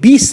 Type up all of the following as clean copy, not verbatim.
20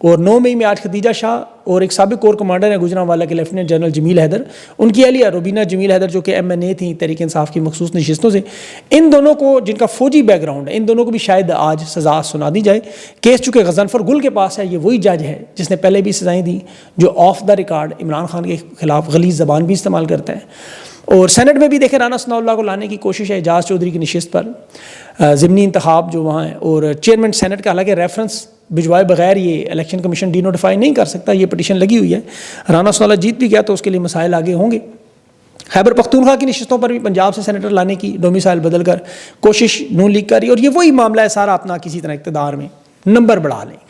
اور 9 مئی میں آج خدیجہ شاہ اور ایک سابق کور کمانڈر ہیں گجرانوالہ کے لیفٹیننٹ جنرل جمیل حیدر، ان کی اہلیہ روبینہ جمیل حیدر جو کہ MNA تھیں تحریک انصاف کی مخصوص نشستوں سے، ان دونوں کو جن کا فوجی بیک گراؤنڈ ہے، ان دونوں کو بھی شاید آج سزا سنا دی جائے۔ کیس چونکہ غضنفر گل کے پاس ہے، یہ وہی جج ہے جس نے پہلے بھی سزائیں دیں، جو of the record Imran Khan کے خلاف غلیظ زبان بھی استعمال کرتا ہے۔ اور سینٹ میں بھی دیکھیں رانا ثناء اللہ کو لانے کی کوشش ہے اعجاز چودھری کی نشست پر، ضمنی انتخاب جو وہاں ہے، اور چیئرمین سینٹ کا حالانکہ ریفرنس بھجوائے بغیر یہ الیکشن کمیشن ڈی نوٹیفائی نہیں کر سکتا، یہ پٹیشن لگی ہوئی ہے۔ رانا ثناء اللہ جیت بھی گیا تو اس کے لیے مسائل آگے ہوں گے۔ خیبر پختونخوا کی نشستوں پر بھی پنجاب سے سینیٹر لانے کی ڈومیسائل بدل کر کوشش نون لیگ کر رہی ہے، اور یہ وہی معاملہ ہے سارا، اپنا کسی طرح اقتدار میں نمبر بڑھا لیں۔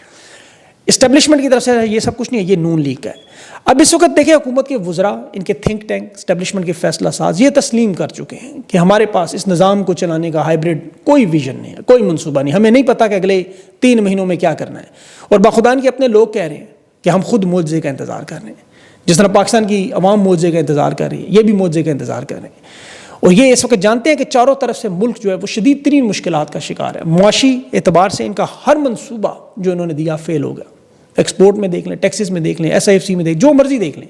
اسٹیبلشمنٹ کی طرف سے یہ سب کچھ نہیں ہے، یہ نون لیگ کا ہے۔ اب اس وقت دیکھیں حکومت کے وزراء، ان کے تھنک ٹینک، اسٹیبلشمنٹ کے فیصلہ ساز یہ تسلیم کر چکے ہیں کہ ہمارے پاس اس نظام کو چلانے کا ہائبرڈ کوئی ویژن نہیں ہے، کوئی منصوبہ نہیں، ہمیں نہیں پتہ کہ اگلے 3 مہینوں میں کیا کرنا ہے۔ اور باخودان کے اپنے لوگ کہہ رہے ہیں کہ ہم خود معجزے کا انتظار کر رہے ہیں، جس طرح پاکستان کی عوام معجزے کا انتظار کر رہی ہے، یہ بھی معجزے کا انتظار کر رہے ہیں۔ اور یہ اس وقت جانتے ہیں کہ چاروں طرف سے ملک جو ہے وہ شدید ترین مشکلات کا شکار ہے۔ معاشی اعتبار سے ان کا ہر منصوبہ جو انہوں نے دیا فیل ہو گیا، ایکسپورٹ میں دیکھ لیں، ٹیکسز میں دیکھ لیں، SIFC میں دیکھ، جو مرضی دیکھ لیں،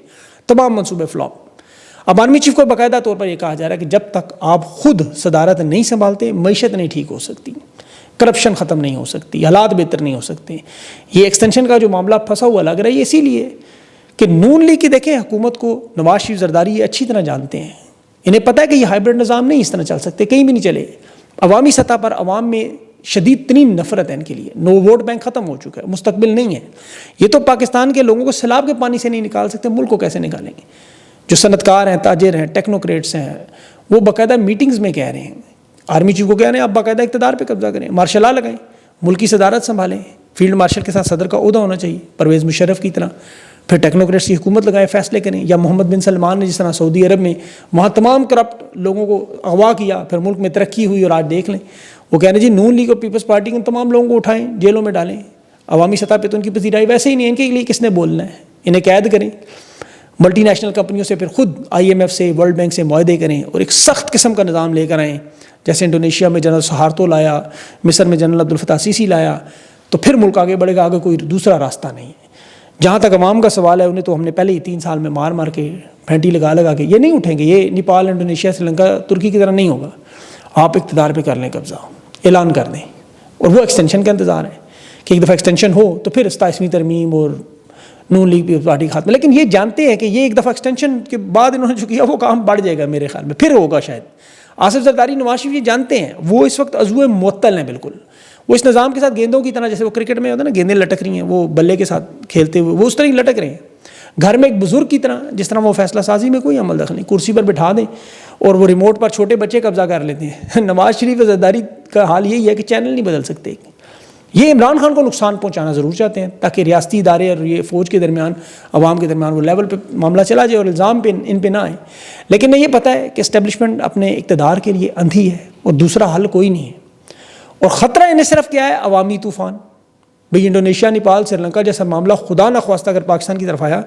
تمام منصوبے فلاپ۔ اب آرمی چیف کو باقاعدہ طور پر یہ کہا جا رہا ہے کہ جب تک آپ خود صدارت نہیں سنبھالتے، معیشت نہیں ٹھیک ہو سکتی، کرپشن ختم نہیں ہو سکتی، حالات بہتر نہیں ہو سکتے۔ یہ ایکسٹینشن کا جو معاملہ پھنسا ہوا لگ رہا ہے، یہ اسی لیے کہ نون لیگ کی دیکھیں حکومت کو نواز شریف زرداری یہ اچھی طرح جانتے ہیں، انہیں پتہ ہے کہ یہ ہائبرڈ نظام نہیں اس طرح چل سکتے، کہیں بھی نہیں چلے۔ عوامی سطح پر عوام میں شدید ترین نفرت ہے ان کے لیے، نو ووٹ بینک ختم ہو چکا ہے، مستقبل نہیں ہے۔ یہ تو پاکستان کے لوگوں کو سیلاب کے پانی سے نہیں نکال سکتے، ملک کو کیسے نکالیں گے؟ جو صنعت کار ہیں، تاجر ہیں، ٹیکنوکریٹس ہیں، وہ باقاعدہ میٹنگز میں کہہ رہے ہیں، آرمی چیف کو کہہ رہے ہیں آپ باقاعدہ اقتدار پہ قبضہ کریں، مارشل لا لگائیں، ملک کی صدارت سنبھالیں، فیلڈ مارشل کے ساتھ صدر کا عہدہ ہونا چاہیے پرویز مشرف کی طرح، پھر ٹیکنوکریٹس کی حکومت لگائیں، فیصلے کریں، یا محمد بن سلمان نے جس طرح سعودی عرب میں وہاں تمام کرپٹ لوگوں کو اغوا کیا، پھر ملک میں ترقی ہوئی، اور آج دیکھ لیں وہ کہہ رہے ہیں جی نون لیگ اور پیپلز پارٹی کے تمام لوگوں کو اٹھائیں، جیلوں میں ڈالیں، عوامی سطح پہ تو ان کی پذیرائی ویسے ہی نہیں ہے، ان کے لیے کس نے بولنا ہے، انہیں قید کریں، ملٹی نیشنل کمپنیوں سے پھر خود IMF سے، ورلڈ بینک سے معاہدے کریں، اور ایک سخت قسم کا نظام لے کر آئیں، جیسے انڈونیشیا میں جنرل سہارتو لایا، مصر میں جنرل عبدالفتاح سیسی لایا، تو پھر ملک آگے بڑھے گا، آگے کوئی دوسرا راستہ نہیں ہے۔ جہاں تک عوام کا سوال ہے، انہیں تو ہم نے پہلے ہی 3 سال میں مار مار کے پھینٹی لگا کے یہ نہیں اٹھیں گے، یہ نیپال، انڈونیشیا، سری لنکا، ترکی کی طرح نہیں ہوگا۔ آپ اقتدار پہ کر لیں قبضہ، اعلان کر دیں، اور وہ ایکسٹینشن کا انتظار ہے کہ ایک دفعہ ایکسٹینشن ہو تو پھر 27ویں ترمیم اور نون لیگ پیپلز پارٹی خاتمہ۔ لیکن یہ جانتے ہیں کہ یہ ایک دفعہ ایکسٹینشن کے بعد انہوں نے جو کیا وہ کام بڑھ جائے گا، میرے خیال میں پھر ہوگا شاید۔ آصف زرداری، نواز شریف یہ جانتے ہیں، وہ اس وقت عضو معطل ہیں بالکل، وہ اس نظام کے ساتھ گیندوں کی طرح، جیسے وہ کرکٹ میں ہوتا ہے نا گیندیں لٹک رہی ہیں، وہ بلے کے ساتھ کھیلتے ہوئے وہ اس طرح ہی لٹک رہے ہیں، گھر میں ایک بزرگ کی طرح، جس طرح وہ فیصلہ سازی میں کوئی عمل دخل نہیں، کرسی پر بٹھا دیں اور وہ ریموٹ پر چھوٹے بچے قبضہ کر لیتے ہیں۔ نواز شریف زرداری کا حال یہی ہے کہ چینل نہیں بدل سکتے۔ یہ عمران خان کو نقصان پہنچانا ضرور چاہتے ہیں تاکہ ریاستی ادارے اور یہ فوج کے درمیان، عوام کے درمیان وہ لیول پہ معاملہ چلا جائے اور الزام پہ ان پہ نہ آئے۔ لیکن انہیں یہ پتہ ہے کہ اسٹیبلشمنٹ اپنے اقتدار کے لیے اندھی ہے اور دوسرا حل کوئی نہیں ہے، اور خطرہ انہیں صرف کیا ہے؟ عوامی طوفان۔ بھئی انڈونیشیا، نیپال، سری لنکا جیسا معاملہ خدا نخواستہ اگر پاکستان کی طرف آیا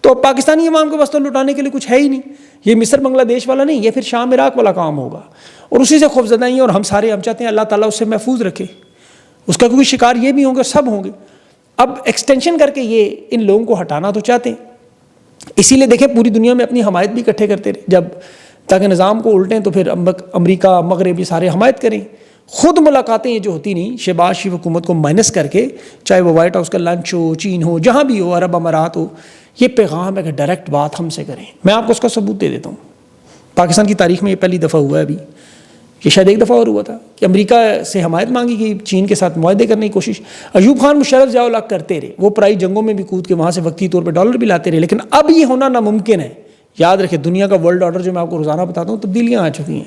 تو اب پاکستانی عوام کے پاس تو لٹانے کے لیے کچھ ہے ہی نہیں۔ یہ مصر بنگلہ دیش والا نہیں، یہ پھر شام عراق والا کام ہوگا، اور اسی سے خوفزدہ ہی ہیں، اور ہم چاہتے ہیں اللہ تعالیٰ اس سے محفوظ رکھے، اس کا کوئی شکار یہ بھی ہوں گے، سب ہوں گے۔ اب ایکسٹینشن کر کے یہ ان لوگوں کو ہٹانا تو چاہتے ہیں، اسی لیے دیکھیں پوری دنیا میں اپنی حمایت بھی اکٹھے کرتے رہے، جب تاکہ نظام کو الٹیں تو پھر امریکہ، مغرب یہ سارے حمایت کریں۔ خود ملاقاتیں یہ جو ہوتی نہیں شہباز شریف حکومت کو مائنس کر کے، چاہے وہ وائٹ ہاؤس کا لنچ ہو، چین ہو، جہاں بھی ہو، عرب امارات ہو، یہ پیغام ہے کہ ڈائریکٹ بات ہم سے کریں۔ میں آپ کو اس کا ثبوت دے دیتا ہوں، پاکستان کی تاریخ میں یہ پہلی دفعہ ہوا ہے، ابھی یہ شاید ایک دفعہ اور ہوا تھا کہ امریکہ سے حمایت مانگی گئی، چین کے ساتھ معاہدے کرنے کی کوشش ایوب خان، مشرف، ضیاء الحق کرتے رہے، وہ پرائی جنگوں میں بھی کود کے وہاں سے وقتی طور پہ ڈالر بھی لاتے رہے، لیکن اب یہ ہونا ناممکن ہے۔ یاد رکھیں دنیا کا ورلڈ آرڈر جو میں آپ کو روزانہ بتاتا ہوں، تبدیلیاں آ چکی ہیں۔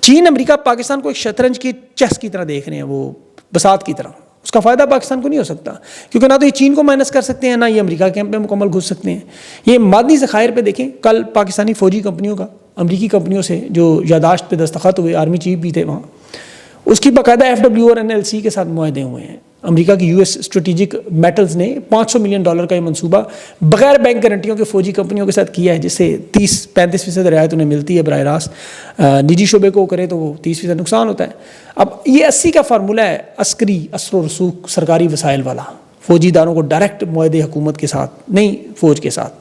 چین، امریکہ پاکستان کو ایک شطرنج کی چیس کی طرح دیکھ رہے ہیں، وہ بساط کی طرح، اس کا فائدہ پاکستان کو نہیں ہو سکتا، کیونکہ نہ تو یہ چین کو مائنس کر سکتے ہیں، نہ یہ امریکہ کیمپ میں مکمل گھس سکتے ہیں۔ یہ معدنی ذخائر پہ دیکھیں، کل پاکستانی فوجی کمپنیوں کا امریکی کمپنیوں سے جو یادداشت پہ دستخط ہوئے، آرمی چیف بھی تھے وہاں، اس کی باقاعدہ FW اور NLC کے ساتھ معاہدے ہوئے ہیں۔ امریکہ کی US اسٹریٹجک میٹلز نے $500 ملین کا یہ منصوبہ بغیر بینک گارنٹیوں کے فوجی کمپنیوں کے ساتھ کیا ہے، جس سے 30-35% رعایت انہیں ملتی ہے براہ راست، نجی شعبے کو کرے تو وہ 30% نقصان ہوتا ہے۔ اب یہ 80 کا فارمولہ ہے عسکری اثر و رسوخ سرکاری وسائل والا، فوجی اداروں کو ڈائریکٹ معاہدے حکومت کے ساتھ نہیں، فوج کے ساتھ.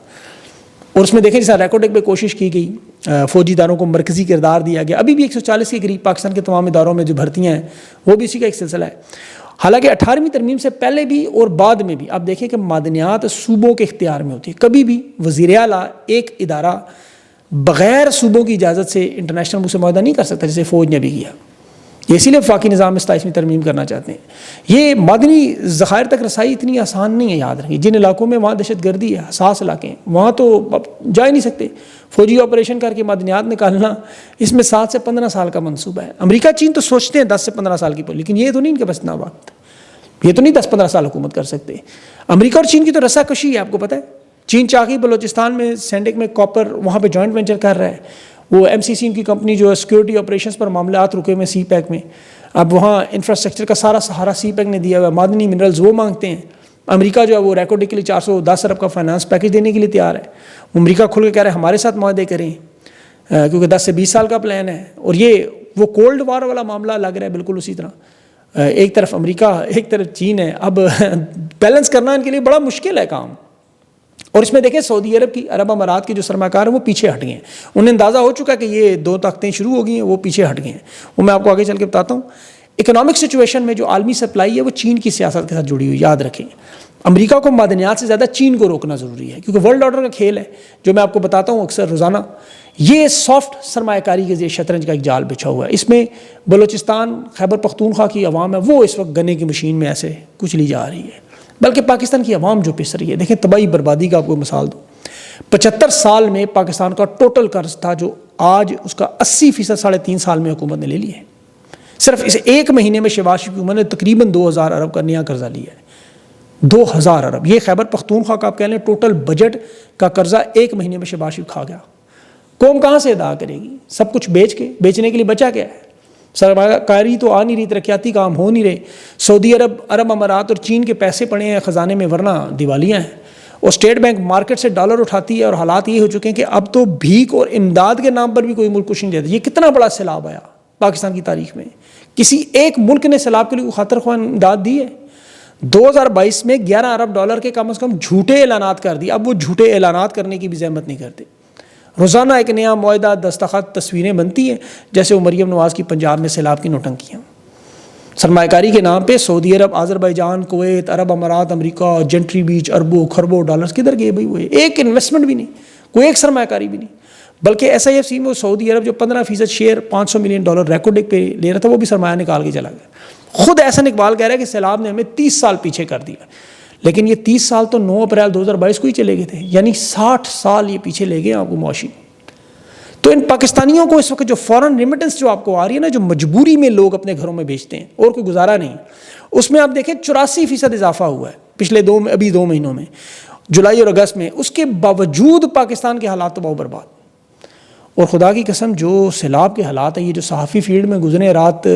اور اس میں دیکھیں جیسا ریکارڈ ایک پہ کوشش کی گئی، فوجی اداروں کو مرکزی کردار دیا گیا. ابھی بھی 140 کے قریب پاکستان کے تمام اداروں میں جو بھرتیاں ہیں وہ بھی اسی کا ایک سلسلہ ہے. حالانکہ 18ویں ترمیم سے پہلے بھی اور بعد میں بھی آپ دیکھیں کہ معدنیات صوبوں کے اختیار میں ہوتی ہے. کبھی بھی وزیر اعلیٰ ایک ادارہ بغیر صوبوں کی اجازت سے انٹرنیشنل ملک سے معاہدہ نہیں کر سکتا، جیسے فوج نے بھی کیا. یہ اسی لیے وفاقی نظام میں 27ویں ترمیم کرنا چاہتے ہیں. یہ معدنی ذخائر تک رسائی اتنی آسان نہیں ہے، یاد رکھیں. جن علاقوں میں وہاں دہشت گردی ہے، حساس علاقے ہیں، وہاں تو جا ہی نہیں سکتے. فوجی آپریشن کر کے معدنیات نکالنا، اس میں 7 سے 15 سال کا منصوبہ ہے. امریکہ چین تو سوچتے ہیں 10 سے 15 سال کی، لیکن یہ تو نہیں ان کے پاس اتنا وقت. یہ تو نہیں 10-15 سال حکومت کر سکتے. امریکہ اور چین کی تو رسا کشی ہے، آپ کو پتہ ہے. چین چاہے بلوچستان میں سینڈک میں کاپر وہاں پہ جوائنٹ وینچر کر رہا ہے. وہ MCC ان کی کمپنی جو ہے سیکورٹی آپریشنز پر معاملات رکے ہوئے سی پیک میں. اب وہاں انفراسٹرکچر کا سارا سہارا سی پیک نے دیا ہوا ہے. معدنی منرلز وہ مانگتے ہیں. امریکہ جو ہے وہ ریکارڈ کے لیے 410 ارب کا فائنانس پیکج دینے کے لیے تیار ہے. امریکہ کھل کے کہہ رہا ہے ہمارے ساتھ معاہدے کریں، کیونکہ 10 سے 20 سال کا پلان ہے. اور یہ وہ کولڈ وار والا معاملہ لگ رہا ہے بالکل اسی طرح. ایک طرف امریکہ ایک طرف چین ہے. اب بیلنس کرنا ان کے لیے بڑا مشکل ہے کام. اور اس میں دیکھیں سعودی عرب کی، عرب امارات کے جو سرمایہ کار ہیں وہ پیچھے ہٹ گئے ہیں. انہیں اندازہ ہو چکا کہ یہ 2 طاقتیں شروع ہو گئی ہیں، وہ پیچھے ہٹ گئے ہیں. وہ میں آپ کو آگے چل کے بتاتا ہوں. اکنامک سچویشن میں جو عالمی سپلائی ہے وہ چین کی سیاست کے ساتھ جڑی ہوئی. یاد رکھیں امریکہ کو معدنیات سے زیادہ چین کو روکنا ضروری ہے، کیونکہ ورلڈ آرڈر کا کھیل ہے جو میں آپ کو بتاتا ہوں اکثر روزانہ. یہ سافٹ سرمایہ کاری کے ذریعے شطرنج کا ایک جال بچھا ہوا ہے. اس میں بلوچستان خیبر پختونخوا کی عوام ہے وہ اس وقت گنے کی مشین میں ایسے کچلی جا رہی ہے، بلکہ پاکستان کی عوام جو پس رہی ہے. دیکھیں تباہی بربادی کا آپ کو مثال دوں. 75 سال میں پاکستان کا ٹوٹل قرض تھا جو آج اس کا 80% 3.5 سال میں حکومت نے لے لی ہے. صرف اس ایک مہینے میں شہباز شریف کی حکومت نے تقریباً 2000 ارب کا نیا قرضہ لیا ہے. 2000 ارب. یہ خیبر پختونخوا کا آپ کہہ لیں ٹوٹل بجٹ کا قرضہ ایک مہینے میں شہباز شریف کھا گیا. قوم کہاں سے ادا کرے گی؟ سب کچھ بیچنے کے لیے بچا کیا ہے؟ سرمایہ کاری تو آ نہیں رہی، ترقیاتی کام ہو نہیں رہے. سعودی عرب، عرب امارات اور چین کے پیسے پڑے ہیں خزانے میں، ورنہ دیوالیاں ہیں. اور اسٹیٹ بینک مارکیٹ سے ڈالر اٹھاتی ہے، اور حالات یہ ہو چکے ہیں کہ اب تو بھیک اور امداد کے نام پر بھی کوئی ملک کچھ نہیں دیتا. یہ کتنا بڑا سیلاب آیا پاکستان کی تاریخ میں. کسی ایک ملک نے سیلاب کے لیے خاطر خواہ امداد دی ہے؟ 2022 میں 11 ارب ڈالر کے کم از کم جھوٹے اعلانات کر دی. اب وہ جھوٹے اعلانات کرنے کی بھی زحمت نہیں کرتے. روزانہ ایک نیا معاہدہ، دستخط، تصویریں بنتی ہیں، جیسے وہ مریم نواز کی پنجاب میں سیلاب کی نوٹنکیاں. سرمایہ کاری کے نام پہ سعودی عرب، آذربائیجان، کویت، عرب امارات، امریکہ، جنٹری بیچ اربوں خربوں ڈالرز کدھر گئے بھائی؟ وہ ایک انویسٹمنٹ بھی نہیں، کوئی ایک سرمایہ کاری بھی نہیں. بلکہ SIFC میں سعودی عرب جو 15% شیئر $500 ملین ریکارڈ پہ لے رہا تھا وہ بھی سرمایہ نکال کے چلا گیا. خود احسن اقبال کہہ رہا ہے کہ سیلاب نے ہمیں 30 سال پیچھے کر دیا. لیکن یہ 30 سال تو 9 اپریل 2022 کو ہی چلے گئے تھے، یعنی 60 سال یہ پیچھے لے گئے آپ کو معاشی. تو ان پاکستانیوں کو اس وقت جو فورن ریمیٹنس جو آپ کو آ رہی ہے نا، جو مجبوری میں لوگ اپنے گھروں میں بیچتے ہیں اور کوئی گزارا نہیں، اس میں آپ دیکھیں 84% اضافہ ہوا ہے پچھلے 2 مہینوں میں، جولائی اور اگست میں. اس کے باوجود پاکستان کے حالات تباہ و برباد. اور خدا کی قسم جو سیلاب کے حالات ہیں، یہ جو صحافی فیلڈ میں گزرے رات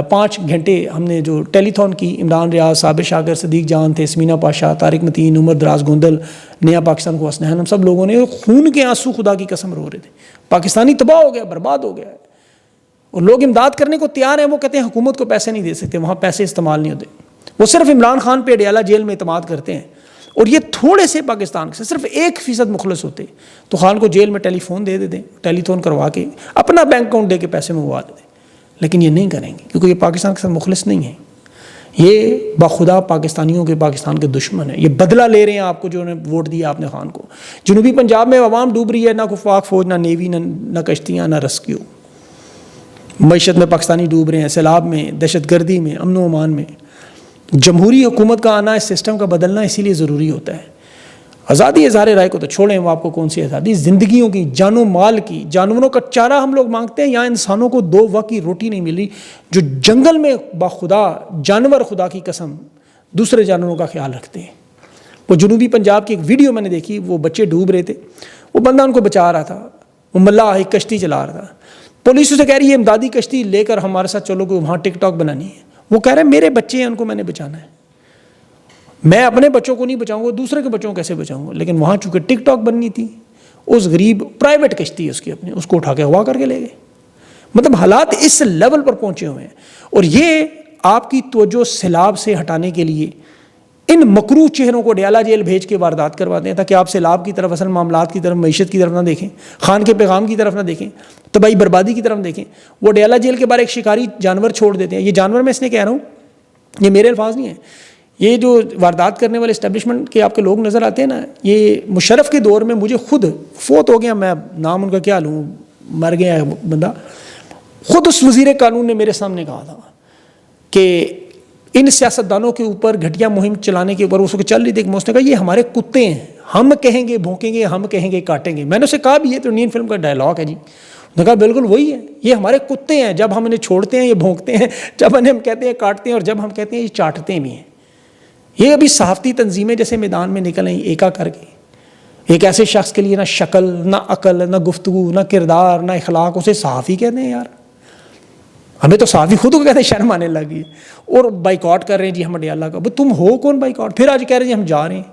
5 گھنٹے ہم نے جو ٹیلی تھون کی، عمران ریاض، صابر شاکر، صدیق جان تھے، سمینا پاشا، طارق متین، عمر دراز گوندل، نیا پاکستان کو حسنین، ہم سب لوگوں نے خون کے آنسو خدا کی قسم رو رہے تھے. پاکستانی تباہ ہو گیا، برباد ہو گیا ہے. اور لوگ امداد کرنے کو تیار ہیں. وہ کہتے ہیں حکومت کو پیسے نہیں دے سکتے، وہاں پیسے استعمال نہیں ہوتے. وہ صرف عمران خان پہ اڈیالہ جیل میں اعتماد کرتے ہیں. اور یہ تھوڑے سے پاکستان سے صرف 1% مخلص ہوتے تو خان کو جیل میں ٹیلی فون دے دیتے، ٹیلی تھون کروا کے اپنا بینک اکاؤنٹ دے کے پیسے منگوا دیتے. لیکن یہ نہیں کریں گے کیونکہ یہ پاکستان کے ساتھ مخلص نہیں ہیں. یہ باخدا پاکستانیوں کے، پاکستان کے دشمن ہیں. یہ بدلہ لے رہے ہیں آپ کو جو انہوں نے ووٹ دیا آپ نے خان کو. جنوبی پنجاب میں عوام ڈوب رہی ہے، نہ کوئی پاک فوج، نہ نیوی، نہ کشتیاں، نہ ریسکیو. معیشت میں پاکستانی ڈوب رہے ہیں، سیلاب میں، دہشت گردی میں، امن و امان میں. جمہوری حکومت کا آنا، اس سسٹم کا بدلنا اسی لیے ضروری ہوتا ہے. آزادی اظہار رائے کو تو چھوڑیں، وہ آپ کو کون سی آزادی؟ زندگیوں کی، جان و مال کی. جانوروں کا چارہ ہم لوگ مانگتے ہیں، یہاں انسانوں کو 2 وقت کی روٹی نہیں مل رہی. جو جنگل میں باخدا جانور خدا کی قسم دوسرے جانوروں کا خیال رکھتے ہیں. وہ جنوبی پنجاب کی ایک ویڈیو میں نے دیکھی، وہ بچے ڈوب رہے تھے، وہ بندہ ان کو بچا رہا تھا، وہ ملا ایک کشتی چلا رہا تھا. پولیس اسے کہہ رہی ہے امدادی کشتی لے کر ہمارے ساتھ چلو کہ وہاں ٹک ٹاک بنانی ہے. وہ کہہ رہے ہیں میرے بچے ہیں، ان کو میں نے بچانا ہے. میں اپنے بچوں کو نہیں بچاؤں گا، دوسرے کے بچوں کو کیسے بچاؤں گا؟ لیکن وہاں چونکہ ٹک ٹاک بننی تھی، اس غریب پرائیویٹ کشتی ہے اس کی اپنی، اس کو اٹھا کے ہوا کر کے لے گئے. مطلب حالات اس لیول پر پہنچے ہوئے ہیں. اور یہ آپ کی توجہ سیلاب سے ہٹانے کے لیے ان مکروہ چہروں کو ڈیالہ جیل بھیج کے واردات کرواتے ہیں تاکہ آپ سیلاب کی طرف، اصل معاملات کی طرف، معیشت کی طرف نہ دیکھیں، خان کے پیغام کی طرف نہ دیکھیں، تباہی بربادی کی طرف دیکھیں. وہ ڈیالہ جیل کے باہر ایک شکاری جانور چھوڑ دیتے ہیں. یہ جانور میں اس نے کہہ رہا ہوں، یہ میرے الفاظ نہیں ہیں، یہ جو واردات کرنے والے اسٹیبلشمنٹ کے آپ کے لوگ نظر آتے ہیں نا، یہ مشرف کے دور میں مجھے خود فوت ہو گیا، میں نام ان کا کیا لوں، مر گیا ہے بندہ، خود اس وزیر قانون نے میرے سامنے کہا تھا کہ ان سیاستدانوں کے اوپر گھٹیا مہم چلانے کے اوپر اس کو چل رہی تھی، اس نے کہا یہ ہمارے کتے ہیں، ہم کہیں گے بھونکیں گے، ہم کہیں گے کاٹیں گے. میں نے اسے کہا بھی یہ تو انڈین فلم کا ڈائلاگ ہے جی. انہوں نے کہا بالکل وہی ہے، یہ ہمارے کتے ہیں، جب ہم انہیں چھوڑتے ہیں یہ بھونکتے ہیں، جب انہیں ہم کہتے ہیں کاٹتے ہیں، اور جب ہم کہتے ہیں یہ چاٹتے بھی ہیں. یہ ابھی صحافتی تنظیمیں جیسے میدان میں نکل آئیں ایکا کر کے، ایک ایسے شخص کے لیے نہ شکل، نہ عقل، نہ گفتگو، نہ کردار، نہ اخلاق، اسے صحافی کہتے ہیں. یار ہمیں تو صحافی خود کو کہتے ہیں، شرم آنے لگی، اور بائیکاٹ کر رہے ہیں جی ہم اڈیالہ کا. تم ہو کون بائیکاٹ؟ پھر آج کہہ رہے ہیں جی ہم جا رہے ہیں.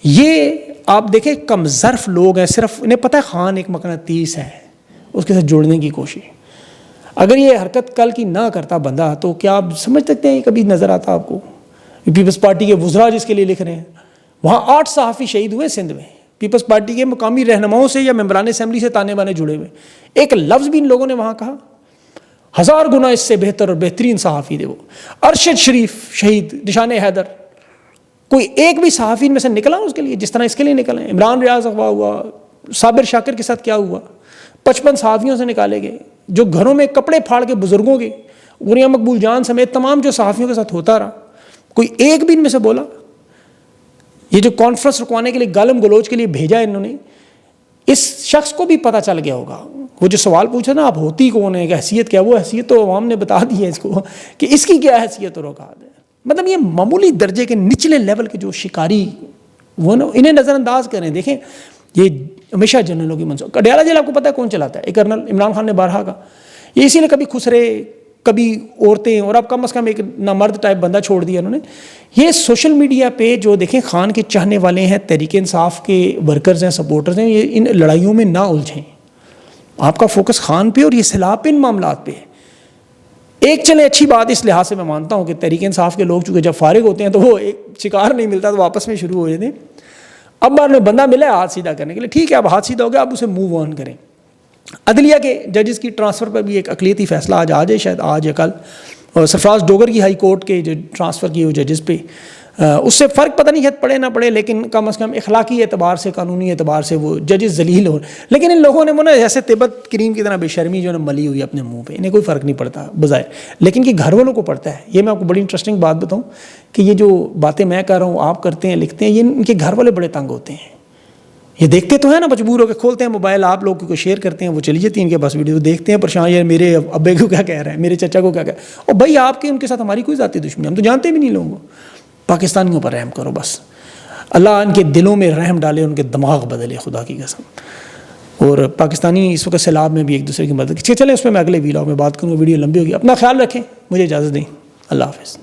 یہ آپ دیکھیں کم ظرف لوگ ہیں، صرف انہیں پتہ ہے خان ایک مقناطیس ہے، اس کے ساتھ جڑنے کی کوشش. اگر یہ حرکت کل کی نہ کرتا بندہ تو کیا آپ سمجھ سکتے ہیں یہ کبھی نظر آتا آپ کو؟ پیپلز پارٹی کے وزراء جس کے لیے لکھ رہے ہیں، وہاں 8 صحافی شہید ہوئے سندھ میں، پیپلز پارٹی کے مقامی رہنماؤں سے یا ممبران اسمبلی سے تانے بانے جڑے ہوئے. ایک لفظ بھی ان لوگوں نے وہاں کہا. 1000 گنا اس سے بہتر اور بہترین صحافی تھے وہ. ارشد شریف شہید، نشان حیدر، کوئی ایک بھی صحافی ان میں سے نکلا اس کے لیے جس طرح اس کے لیے نکلے. عمران ریاض اغوا ہوا، صابر شاکر کے ساتھ کیا ہوا، 55 صحافیوں سے نکالے گئے، جو گھروں میں کپڑے پھاڑ کے بزرگوں کے، غنیہ مقبول جان سمیت تمام جو صحافیوں کے ساتھ ہوتا رہا، کوئی ایک بھی ان میں سے بولا؟ یہ جو کانفرنس رکوانے کے لیے گالم گلوچ کے لیے بھیجا انہوں نے، اس شخص کو بھی پتہ چل گیا ہوگا. وہ جو سوال پوچھا نا آپ ہوتی کون ہے، کہ حیثیت کیا، وہ حیثیت تو عوام نے بتا دی ہے اس کو کہ اس کی کیا حیثیت اور اوقات ہے. مطلب یہ معمولی درجے کے نچلے لیول کے جو شکاری وہ نا، انہیں نظر انداز کریں. دیکھیں یہ ہمیشہ جنرلوں کی منصوبہ. اڈیالہ جیل آپ کو پتہ ہے کون چلاتا ہے؟ ایک کرنل عمران خان نے بارہا کا. یہ اسی لیے کبھی خسرے، کبھی عورتیں، اور اب کم از کم ایک نامرد ٹائپ بندہ چھوڑ دیا انہوں نے. یہ سوشل میڈیا پہ جو دیکھیں خان کے چاہنے والے ہیں، تحریک انصاف کے ورکرز ہیں، سپورٹرز ہیں، یہ ان لڑائیوں میں نہ الجھیں. آپ کا فوکس خان پہ اور یہ سیلاب پہ، ان معاملات پہ. ایک چلے اچھی بات اس لحاظ سے میں مانتا ہوں کہ تحریک انصاف کے لوگ چونکہ جب فارغ ہوتے ہیں تو وہ ایک شکار نہیں ملتا تو واپس میں شروع ہو جاتے ہیں. اب بعد میں بندہ ملا ہاتھ سیدھا کرنے کے لیے، ٹھیک ہے اب ہاتھ سیدھا ہو گیا، اب اسے موو آن کریں. عدلیہ کے ججز کی ٹرانسفر پر بھی ایک اقلیتی فیصلہ آج آ جائے، شاید آج یا کل. اور سرفراز ڈوگر کی ہائی کورٹ کے جو ٹرانسفر کیے ہوئے ججز پہ، اس سے فرق پتہ نہیں ہے پڑے نہ پڑے، لیکن کم از کم اخلاقی اعتبار سے، قانونی اعتبار سے وہ ججز ذلیل ہو. لیکن ان لوگوں نے وہ نا جیسے تبت کریم کی طرح بے شرمی جو ہے ملی ہوئی اپنے منہ پہ، انہیں کوئی فرق نہیں پڑتا بظاہر، لیکن کہ گھر والوں کو پڑتا ہے. یہ میں آپ کو بڑی انٹرسٹنگ بات بتاؤں کہ یہ جو باتیں میں کر رہا ہوں، آپ کرتے ہیں، لکھتے ہیں، یہ ان کے گھر والے بڑے تنگ ہوتے ہیں. یہ دیکھتے تو ہیں نا، مجبور ہو کے کھولتے ہیں موبائل، آپ لوگ کو شیئر کرتے ہیں، وہ چلی جاتی ہیں ان کے پاس ویڈیو، دیکھتے ہیں پریشان، یہ میرے ابے کو کیا کہہ رہا ہے، میرے چچا کو کیا کہہ رہا ہے. اور بھائی آپ کے ان کے ساتھ ہماری کوئی ذاتی دشمنی، ہم تو جانتے بھی نہیں لوگوں کو. پاکستانیوں پر رحم کرو بس، اللہ ان کے دلوں میں رحم ڈالے، ان کے دماغ بدلے، خدا کی قسم. اور پاکستانی اس وقت سیلاب میں بھی ایک دوسرے کی مدد. چلیں اس میں میں اگلے ویلاگ میں بات کروں گا، ویڈیو لمبی ہوگی. اپنا خیال رکھیں، مجھے اجازت دیں، اللہ حافظ.